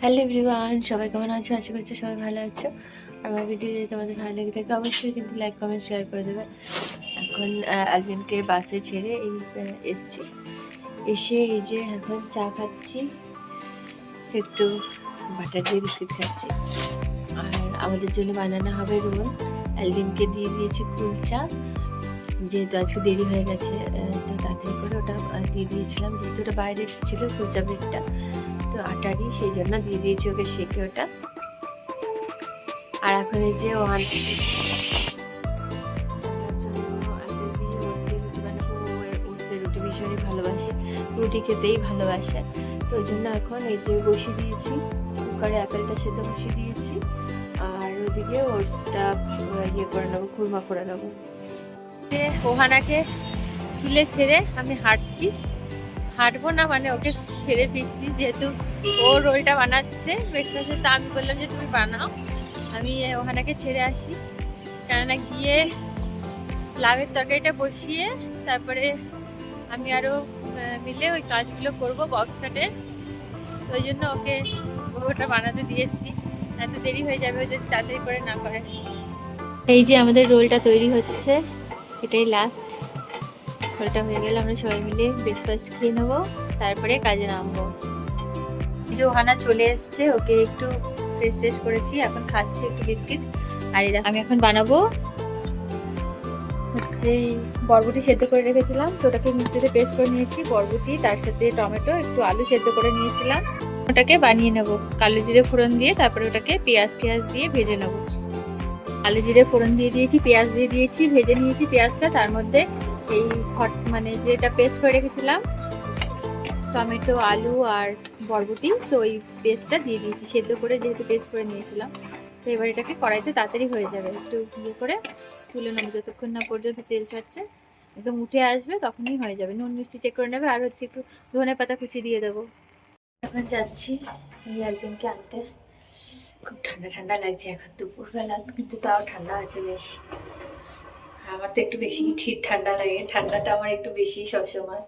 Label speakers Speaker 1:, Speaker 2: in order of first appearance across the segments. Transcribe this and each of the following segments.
Speaker 1: Hello everyone, সবাই কেমন আছো? আশা করছি সবাই ভালো আছো। আমার ভিডিও যদি তোমাদের ভালো লেগে থাকে অবশ্যই কিন্তু লাইক কমেন্ট শেয়ার করে দেবে। এখন আলভিনকে বাসে ছেড়ে এসছি, এসে এই যে এখন চা খাচ্ছি, একটু বাটার দিয়ে বিস্কিট খাচ্ছি। আর আমাদের জন্য বানানো হবে রোল। আলভিনকে দিয়ে দিয়েছি কুলচা, যেহেতু আজকে দেরি হয়ে গেছে তো তাড়াতাড়ি করে ওটা দিয়ে দিয়েছিলাম, যেহেতু ওটা বাইরে ছিল কুলচা ব্রেডটা, তো আটারই সেই জন্য দিয়ে দিয়েছি ওকে শেখে ওটা। আর এখন এই যে ও আনতে রুটি ভীষণই ভালোবাসে, রুটি খেতেই ভালোবাসে, তো ওই জন্য এখন এই যে বসিয়ে দিয়েছি কুকারে, অ্যাপেলটা সেদ্ধ বসিয়ে দিয়েছি। আর ওদিকে ওটসটা ইয়ে করে নেবো, খুরমা করে নেবো। ওহানাকে স্কুলে ছেড়ে আমি হাঁটবো না, মানে ওকে ছেড়ে দিচ্ছি, যেহেতু ও রোলটা বানাচ্ছে ব্রেকফাস্টে, তা আমি বললাম যে তুমি বানাও, আমি ওহানাকে ছেড়ে আসি। কেননা গিয়ে লাউয়ের তরকারিটা বসিয়ে তারপরে আমি আরও মিলে ওই কাজগুলো করবো বক্স কাটে, ওই জন্য ওকে ওটা বানাতে দিয়ে এসছি, এত দেরি হয়ে যাবে যদি তাড়াতাড়ি করে না করে। এই যে আমাদের রোলটা তৈরি হচ্ছে, এটাই লাস্ট। রোলটা হয়ে গেলে আমরা সবাই মিলে ব্রেকফাস্ট খেয়ে নেবো, তারপরে কাজে নামবো। যে ওহানা চলে এসছে, ওকে একটু ফ্রেশ করেছি, এখন খাচ্ছি একটু বিস্কিট। আর আমি এখন বানাবো হচ্ছে বরবটি সেদ্ধ করে রেখেছিলাম, তো ওটাকে মিক্সিতে পেস্ট করে নিয়েছি, বরবটি তার সাথে টমেটো একটু আলু সেদ্ধ করে নিয়েছিলাম, ওটাকে বানিয়ে নেব কালো জিরে ফোড়ন দিয়ে, তারপরে ওটাকে পেঁয়াজ টিয়াজ দিয়ে ভেজে নেব। কালো জিরে ফোড়ন দিয়ে দিয়েছি, পেঁয়াজ দিয়ে দিয়েছি, ভেজে নিয়েছি পেঁয়াজটা, তার মধ্যে এই মানে যেটা পেস্ট করে রেখেছিলাম টমেটো আলু আর বরবটি, তো ওই পেস্টটা দিয়ে দিয়েছি সেদ্ধ করে, যেহেতু পেস্ট করে নিয়েছিলাম। তো এবার এটাকে কড়াইতে তাড়াতাড়ি হয়ে যাবে, একটু ইয়ে করে তুলে নেবো, যতক্ষণ না পর্যন্ত তেল ছাড়ছে, একদম উঠে আসবে তখনই হয়ে যাবে। নুন মিষ্টি চেক করে নেবে, আর হচ্ছে একটু ধনে পাতা কুচি দিয়ে দেবো। এখন যাচ্ছি ইয়ারবিনকে আনতে, খুব ঠান্ডা ঠান্ডা লাগছে এখন দুপুরবেলা, কিন্তু তাও ঠান্ডা আছে বেশ। আমার তো একটু বেশি ঠিক ঠান্ডা লাগে, ঠান্ডাটা আমার একটু বেশি সবসময়,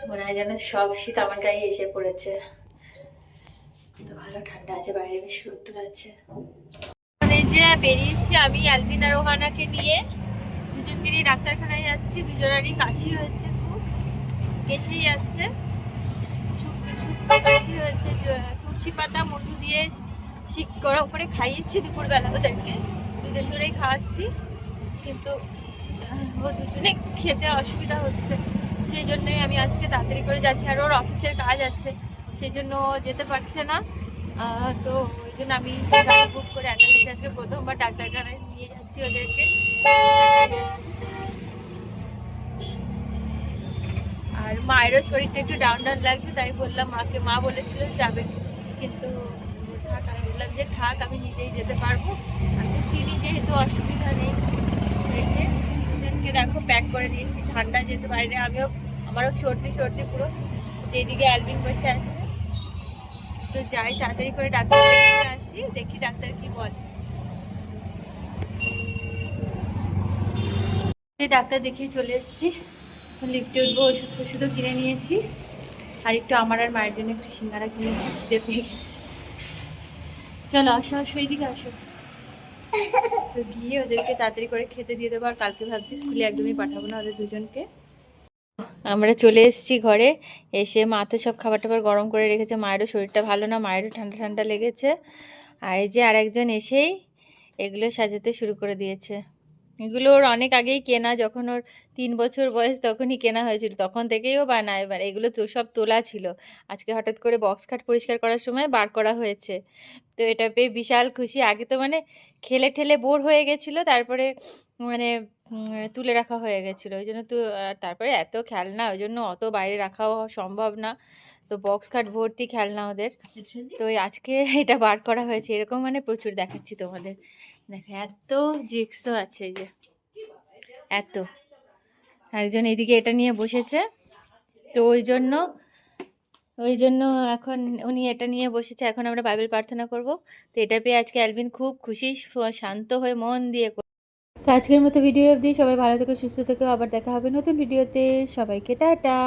Speaker 1: মনে হয় যেন সব শীত আমার গায়ে এসে পড়েছে। তো ভালো ঠান্ডা আছে, বাইরে বেশ রোদ্দুর আছে। এই যে বেরিয়েছি আমি আলবিন আর ওহানাকে নিয়ে, দুজনকে নিয়ে ডাক্তারখানায় যাচ্ছি, দুজনেরই কাশি হয়েছে, খুব কেসেই যাচ্ছে, শুকনো কাশি হয়েছে। তুলসী পাতা মধু দিয়ে শিক গরম করে খাইয়েছি দুপুরবেলা ওদেরকে, দুদিন ধরেই খাওয়াচ্ছি, কিন্তু ও দুজনে খেতে অসুবিধা হচ্ছে, সেই জন্যই আমি আজকে তাড়াতাড়ি করে যাচ্ছি। আর ওর অফিসের কাজ আছে, সেই জন্য যেতে পারছে না, তো ওই জন্য আমি গাড়ি বুক করে একা গেছি, আজকে প্রথমবার ডাক্তারখানায় নিয়ে যাচ্ছি ওদেরকে। আর মায়েরও শরীরটা একটু ডাউন লাগছে, তাই বললাম মাকে, মা বলেছিল যাবে, কিন্তু থাক, আমি বললাম যে থাক, আমি নিজেই যেতে পারবো, আমি চিনি যেহেতু অসুবিধা নেই। এই যে দুজনকে দেখো প্যাক করে দিয়েছি, ঠান্ডা যেহেতু বাইরে, আমারও সর্দি পুরো। এদিকে অ্যালবিন বসে আছে, তো যাই তাড়াতাড়ি করে ডাক্তার দেখিয়ে আসি, দেখি ডাক্তার কি বলে। ডাক্তার দেখিয়ে চলে এসেছি, লিফটে উঠবো, ওষুধ কিনে নিয়েছি, আর একটু আমার আর মায়ের জন্য একটু সিঙ্গারা কিনেছি, খিদে পেয়ে গেছে। চলো আসো এইদিকে আসো, তো গিয়ে ওদেরকে তাড়াতাড়ি করে খেতে দিয়ে দেবো। আর কালকে ভাবছি স্কুলে একদমই পাঠাবো না ওদের দুজনকে। আমরা চলে এসেছি ঘরে, এসে মা তো সব খাবার টাবার গরম করে রেখেছে, মায়েরও শরীরটা ভালো না, মায়েরও ঠান্ডা ঠান্ডা লেগেছে। আর এই যে আরেকজন এসেই এগুলো সাজাতে শুরু করে দিয়েছে। এগুলো ওর অনেক আগেই কেনা, যখন ওর 3 বছর বয়স তখনই কেনা হয়েছিল, তখন থেকেই ও বানায়। এবার এগুলো তো সব তোলা ছিল, আজকে হঠাৎ করে বক্স খাট পরিষ্কার করার সময় বার করা হয়েছে, তো এটা পেয়ে বিশাল খুশি। আগে তো মানে খেলে ঠেলে বোর হয়ে গেছিলো, তারপরে মানে তুলে রাখা হয়ে গেছিলো, ওই জন্য তো তারপরে এত খেলনা, ওই জন্য অত বাইরে রাখাও সম্ভব না, তো বক্স খাট ভর্তি খেলনা ওদের। তো আজকে এটা বার করা হয়েছে, এরকম মানে প্রচুর দেখাচ্ছি তোমাদের, দেখো এত জিক্সও আছে, যে এত। একজন এদিকে এটা নিয়ে বসেছে, তো ওই জন্য এখন উনি এটা নিয়ে বসেছে, এখন আমরা বাইবেল প্রার্থনা করব। তো এটা পেয়ে আজকে অ্যালবিন খুব খুশি, শান্ত হয়ে মন দিয়ে। তো আজকের মতো ভিডিও অবধি, সবাই ভালো থেকো, সুস্থ থেকো, আবার দেখা হবে নতুন ভিডিওতে, সবাইকে টাটা।